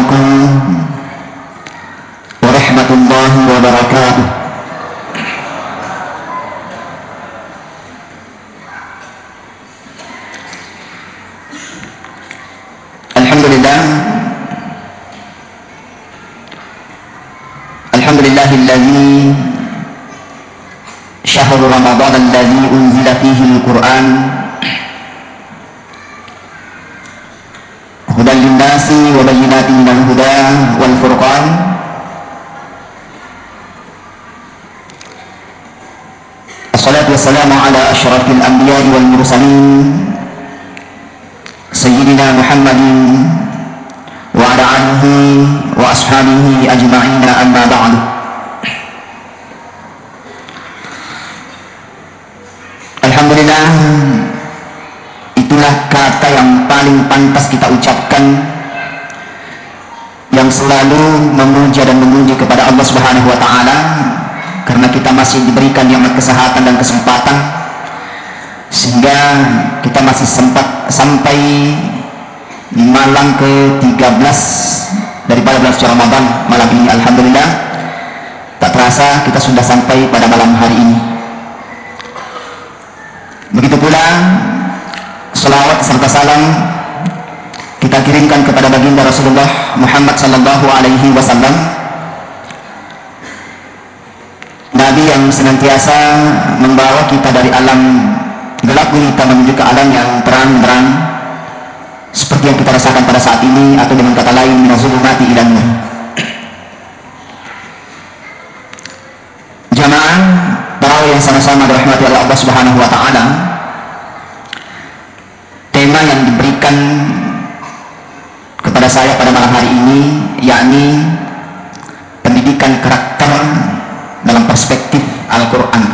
عليكم ورحمة الله وبركاته. Alhamdulillahilladzi syahrul Ramadan alladzi unzila fihi al-Qur'an hudan lin-nasi wa bayyinatin minal huda wal furqan. Assalatu wassalamu ala asyrafil anbiya'i wal mursalin sayyidina Muhammadin wa ala alihi wa ashabihi ajma'ina, amma ba'du. Alhamdulillah, itulah kata yang paling pantas kita ucapkan, yang selalu memuja dan memuji kepada Allah Subhanahu wa taala, karena kita masih diberikan nikmat kesehatan dan kesempatan sehingga kita masih sempat sampai malam ke-13 daripada bulan suci Ramadan malam ini. Alhamdulillah, tak terasa kita sudah sampai pada malam hari ini. Begitu pula selawat serta salam kita kirimkan kepada baginda Rasulullah Muhammad sallallahu alaihi wasallam, Nabi yang senantiasa membawa kita dari alam gelap gulita menuju ke alam yang terang-terang, seperti yang kita rasakan pada saat ini, atau dengan kata lain minaz-zulumati ilan nur. Jamaah tarawih yang sama-sama dirahmati oleh Allah Subhanahu wa taala, tema yang diberikan kepada saya pada malam hari ini yakni pendidikan karakter dalam perspektif Al-Qur'an.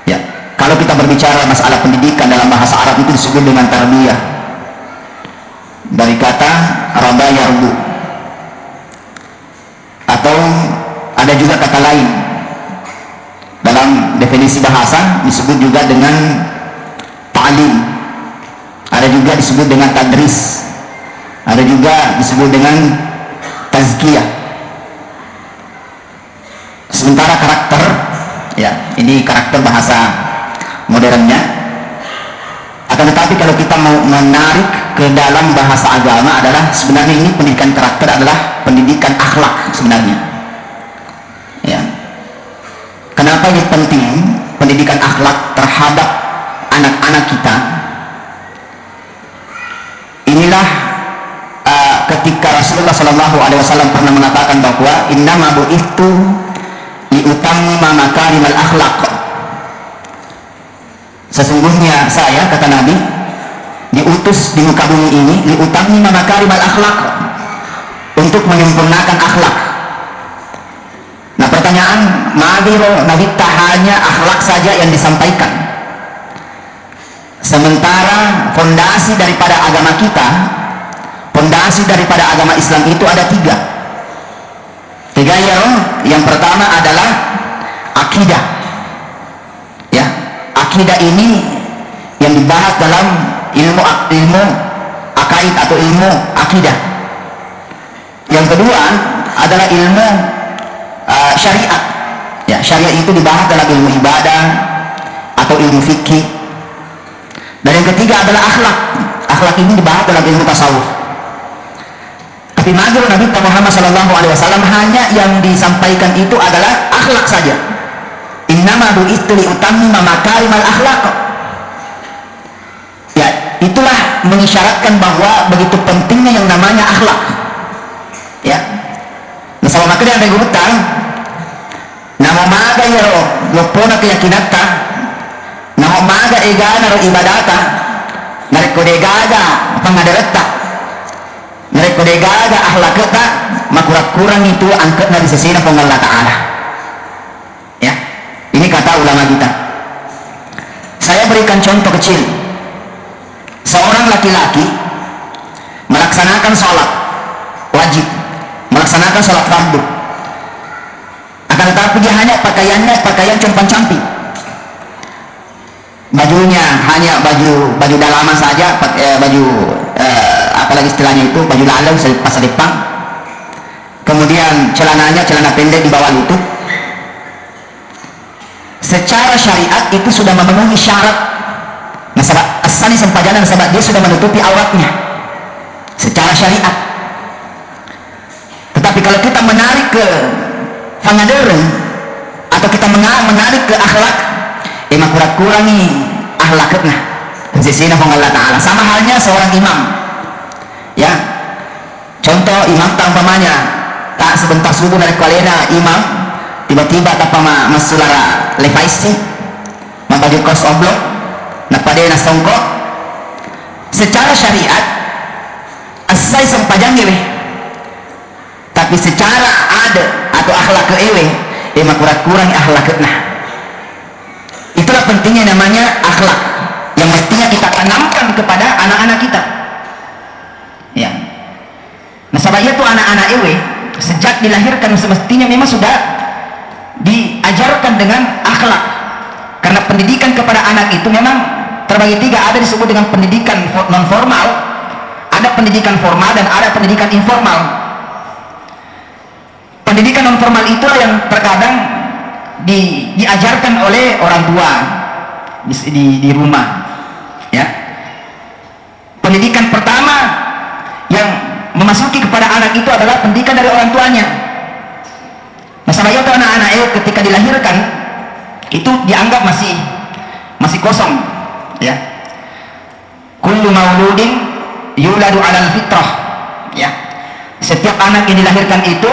Ya, kalau kita berbicara masalah pendidikan dalam bahasa Arab itu disebut dengan tarbiyah, dari kata raba yarbu, atau ada juga kata lain dalam definisi bahasa disebut juga dengan ta'lim, ada juga disebut dengan tadris, ada juga disebut dengan tazkiyah. Sementara karakter, ya ini karakter bahasa modernnya. Akan tetapi kalau kita mau menarik ke dalam bahasa agama adalah sebenarnya ini pendidikan karakter adalah pendidikan akhlak sebenarnya. Ya. Kenapa ini penting pendidikan akhlak terhadap anak-anak kita? Inilah ketika Rasulullah Shallallahu Alaihi Wasallam pernah mengatakan bahwa innama bu'ithtu liutammima makarimal akhlaq. Sesungguhnya saya, kata Nabi, diutus di muka bumi ini liutammima makarimal akhlaq, untuk menyempurnakan akhlak. Nah pertanyaan, Nabi tak hanya akhlak saja yang disampaikan, sementara fondasi daripada agama kita, fondasi daripada agama Islam itu ada tiga ya. Yang pertama adalah akidah. Ya, akidah ini yang dibahas dalam ilmu akaid atau ilmu akidah. Yang kedua adalah ilmu syariat. Ya, syariat itu dibahas dalam ilmu ibadah atau ilmu fikih. Dan yang ketiga adalah akhlak. Akhlak ini dibahas dalam ilmu tasawuf. Tapi majelis Nabi Muhammad SAW hanya yang disampaikan itu adalah akhlak saja. Innama bu'ithtu liutammima makarimal akhlaq. Ya, itulah mengisyaratkan bahwa begitu pentingnya yang namanya akhlak. Ya. Nah, sama makanya ada hutang. Nama maga yaro yopona keyakinata. Nama maga egana ro ibadata. Narekodegaga pangadarata. Narekodegaga akhlakata makurang-kurang itu angkat dari sisi Allah Ta'ala. Ya. Ini kata ulama kita. Saya berikan contoh kecil. Seorang laki-laki melaksanakan sholat wajib, melaksanakan sholat fardu, akan tetapi dia hanya pakaiannya pakaian compang-camping, bajunya hanya baju dalaman saja, baju apalagi istilahnya itu baju lalang pasar Jepang, kemudian celananya celana pendek di bawah lutut. Secara syariat itu sudah memenuhi syarat nasabah asani sempajanan, nasabah dia sudah menutupi auratnya secara syariat. Tetapi kalau kita menarik ke pangaderen atau kita menarik ke akhlak, emang kurang nih akhlaknya sesina Allah Ta'ala. Sama halnya seorang imam, ya, contoh imam tampamanya tak sebentar subuh dari kualena imam tiba-tiba tanpa masulara levaisi mabaju kos oblong nak pada songko, secara syariat asai sempajang ewe, tapi secara ada atau akhlak ke ewe emang kurang akhlaknya. Itulah pentingnya namanya akhlak yang mestinya kita tanamkan kepada anak-anak kita, ya. Nah sabaya itu anak-anak ewe sejak dilahirkan semestinya memang sudah diajarkan dengan akhlak, karena pendidikan kepada anak itu memang terbagi tiga. Ada disebut dengan pendidikan non formal, ada pendidikan formal, dan ada pendidikan informal. Pendidikan non formal itulah yang terkadang diajarkan oleh orang tua di rumah, ya. Pendidikan pertama yang memasuki kepada anak itu adalah pendidikan dari orang tuanya. Masalah itu anak-anak ketika dilahirkan itu dianggap masih kosong, ya. Kullu mauludin yuladu alal fitrah, ya. Setiap anak yang dilahirkan itu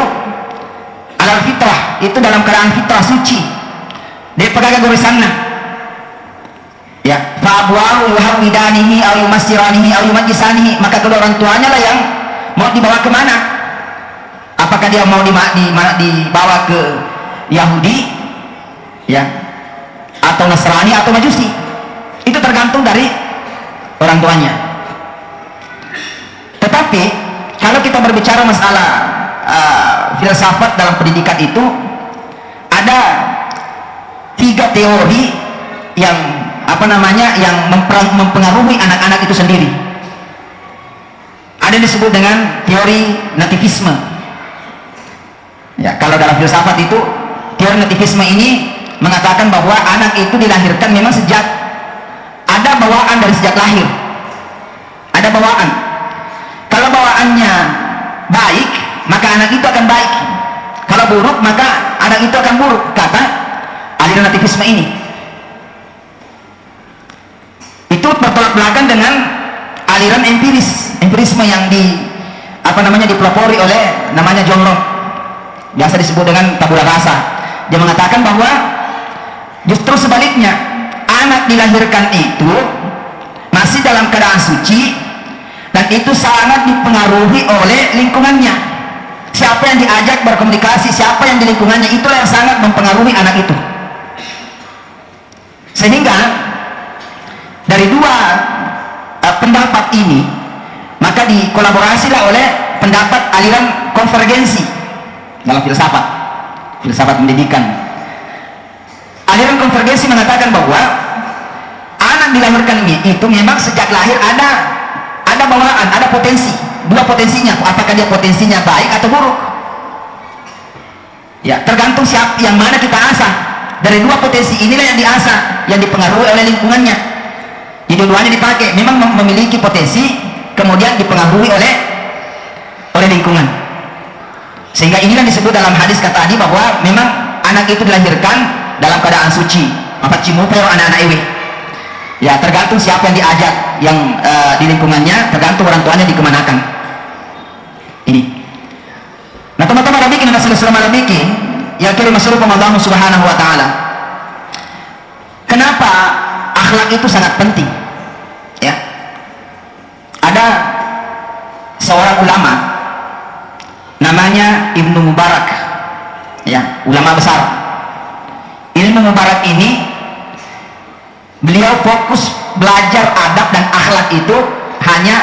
alal fitrah, itu dalam keadaan fitrah suci. Dia pegang gorisanna, ya. Fa abwahu yuhawidanihi aw yumassiranihi aw yumajjisanihi, maka kedua orang tuanya lah yang mau dibawa kemana. Apakah dia mau dibawa ke Yahudi, ya, atau Nasrani atau Majusi, itu tergantung dari orang tuanya. Tetapi kalau kita berbicara masalah filsafat dalam pendidikan itu ada 3 teori yang yang mempengaruhi anak-anak itu sendiri. Ada disebut dengan teori nativisme, ya. Kalau dalam filsafat itu teori nativisme ini mengatakan bahwa anak itu dilahirkan memang sejak ada bawaan dari sejak lahir, ada bawaan. Kalau bawaannya baik maka anak itu akan baik, kalau buruk maka anak itu akan buruk, kata aliran nativisme ini. Itu bertolak belakang dengan aliran empirisme yang dipelopori oleh namanya John Locke, biasa disebut dengan tabula rasa. Dia mengatakan bahwa justru sebaliknya, anak dilahirkan itu masih dalam keadaan suci dan itu sangat dipengaruhi oleh lingkungannya. Siapa yang diajak berkomunikasi, siapa yang di lingkungannya, itulah yang sangat mempengaruhi anak itu. Sehingga dari dua pendapat ini maka dikolaborasilah oleh pendapat aliran konvergensi dalam filsafat pendidikan. Aliran konvergensi mengatakan bahwa anak dilahirkan itu memang sejak lahir ada bawaan, ada potensi, dua potensinya. Apakah dia potensinya baik atau buruk, ya, tergantung siapa yang mana kita asah. Dari dua potensi inilah yang diasah, yang dipengaruhi oleh lingkungannya. Jadi dua-duanya dipakai, memang memiliki potensi, kemudian dipengaruhi oleh lingkungan. Sehingga inilah disebut dalam hadis kata tadi bahwa memang anak itu dilahirkan dalam keadaan suci. Apa cimupeo anak-anak ewe, ya, tergantung siapa yang diajak, yang di lingkungannya, tergantung orang tuanya dikemanakan. Ini. Nah teman-teman rabikin dan selama rabikin yang kira masyarakat Allah Subhanahu Wa Taala. Kenapa akhlak itu sangat penting? Ya, ada seorang ulama namanya Ibnu Mubarak, ya, ulama besar. Ibnu Mubarak ini beliau fokus belajar adab dan akhlak itu hanya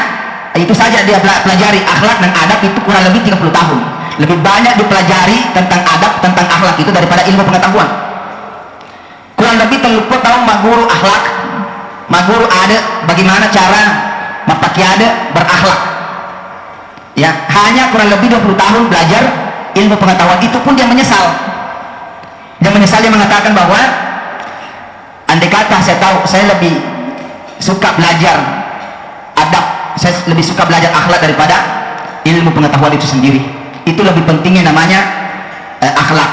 itu saja. Dia pelajari akhlak dan adab itu kurang lebih 30 tahun. Lebih banyak dipelajari tentang adab, tentang akhlak itu daripada ilmu pengetahuan. Kurang lebih 30 tahun maguru akhlak, maguru ada bagaimana cara mapaki ada berakhlak, ya hanya kurang lebih 20 tahun belajar ilmu pengetahuan, itu pun dia menyesal. Dia mengatakan bahwa andai kata saya tahu, saya lebih suka belajar adab, saya lebih suka belajar akhlak daripada ilmu pengetahuan itu sendiri. Itu lebih pentingnya namanya akhlak.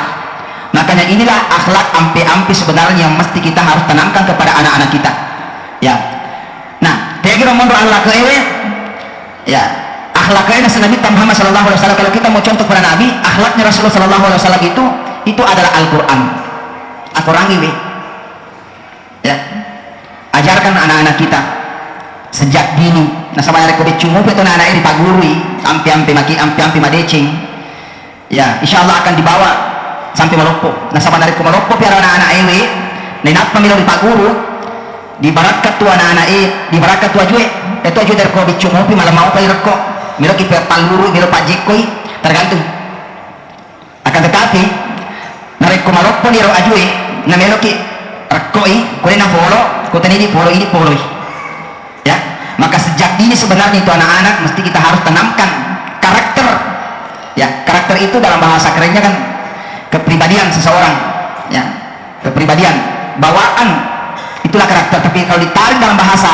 Makanya inilah akhlak ampe-ampe sebenarnya yang mesti kita harus tanamkan kepada anak-anak kita, ya. Nah, kira-kira mundur akhlak ewe, ya, akhlak ewe Nabi Muhammad sallallahu alaihi wasallam. Kalau kita mau contoh pada Nabi, akhlaknya Rasulullah sallallahu alaihi wasallam itu adalah Al-Qur'an. Al-Qur'an ewe, ya. Ajarkan anak-anak kita sejak dini. Nah, sama ada kode cumup itu anak-anak ini pagurui, ampe-ampe madecing, ya, insyaallah akan dibawa sampai Maloppo. Nah, sama dari Maloppo piara anak-anak ewe, nenap pemilu di paguru, di barakat tua anak-anak di barakat tua jue, itu jue dari kode cumup malam mau kali reko, milo kiper paluru, milo pajikoi, tergantung. Akan tetapi, nareko Maloppo di ro ajue, na milo ki rekoi, kode na follow, kode ini follow, ya. Maka sejak dini sebenarnya itu anak-anak mesti kita harus tanamkan karakter, ya. Karakter itu dalam bahasa kerennya kan kepribadian seseorang, ya, kepribadian, bawaan, itulah karakter. Tapi kalau ditarik dalam bahasa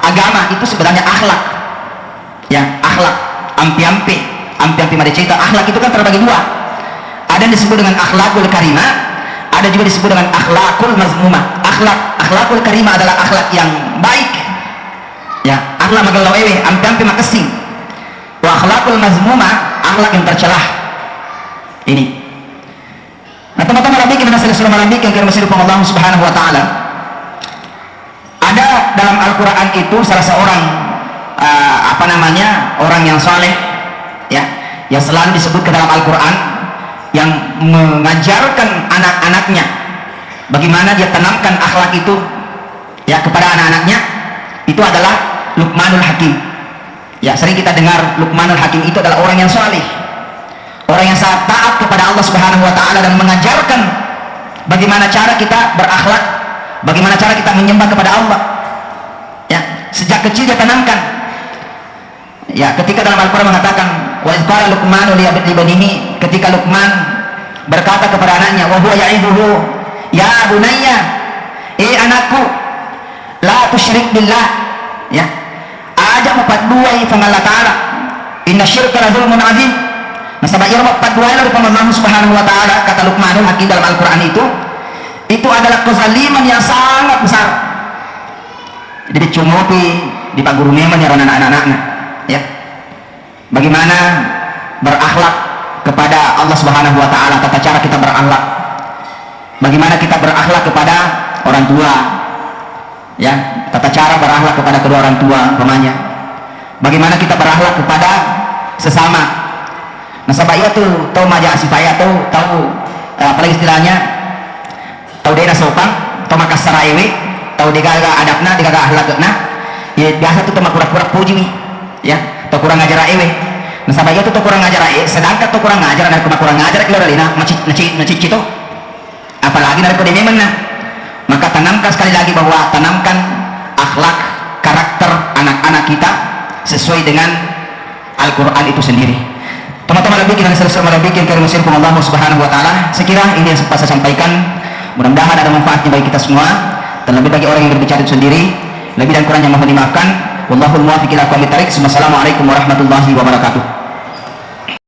agama itu sebenarnya akhlak, ya, akhlak. Ampi-ampi madecita, akhlak itu kan terbagi dua. Ada yang disebut dengan akhlakul karimah, ada juga disebut dengan akhlakul mazmumah. Akhlakul karimah adalah akhlak yang baik, ya, akhlak magalau ewe, ampi-ampi makasing. Wa akhlakul mazmumah, akhlak yang tercelah. Ini. Nah, teman-teman bikin dan sudah bikin kira masih Allah Subhanahu wa taala. Ada dalam Al-Qur'an itu salah seorang orang yang saleh, ya, yang selalu disebut ke dalam Al-Qur'an, yang mengajarkan anak-anaknya bagaimana dia tanamkan akhlak itu, ya, kepada anak-anaknya. Itu adalah Luqmanul Hakim. Ya, sering kita dengar Luqmanul Hakim itu adalah orang yang saleh, orang yang sangat taat kepada Allah Subhanahu wa taala dan mengajarkan bagaimana cara kita berakhlak, bagaimana cara kita menyembah kepada Allah. Ya, sejak kecil dia tanamkan. Ya, ketika dalam Al-Qur'an mengatakan wa qala Luqmanu li ibnihi, ketika Luqman berkata kepada anaknya, wa huwa ya'iduhu, ya bunayya, anakku, la tusyrik billah, ya, ajak memperduai sama Allah taala, inna syirka la zulmun azim. Nah, sabab ia memperduai dari Allah Subhanahu wa taala, kata Luqmanul Hakim dalam Al-Qur'an itu adalah kezaliman yang sangat besar. Jadi dicumupi di paguru memang ya anak-anaknya, ya. Bagaimana berakhlak kepada Allah Subhanahu wa taala, tata cara kita berakhlak. Bagaimana kita berakhlak kepada orang tua, ya, tata cara berakhlak kepada kedua orang tua umpamanya. Bagaimana kita berakhlak kepada sesama. Nah, sabaya tuh tahu maja sifaya tahu apalagi istilahnya tahu dena sopan, tahu makas saraewe, tahu digaga adabna, digaga akhlakna. Ya biasa tuh cuma pura-pura puji nih, ya, tahu kurang ngajar ewe. Nah, sabaya tuh kurang ngajar sedangkan tuh kurang ngajar dan kurang ngajar keluar lina macit itu. Apalagi dari kode memang. Maka tanamkan sekali lagi bahwa tanamkan akhlak, karakter anak-anak kita sesuai dengan Al-Qur'an itu sendiri. Teman-teman lebih kita selesai bikin karimusirkum Allah Subhanahu wa taala. Sekira ini yang sempat saya sampaikan. Mudah-mudahan ada manfaatnya bagi kita semua. Terlebih bagi orang yang berbicara itu sendiri. Lebih dan kurangnya mohon dimaafkan. Wallahul muwaffiq ila aqwamit thariq. Wassalamualaikum warahmatullahi wabarakatuh.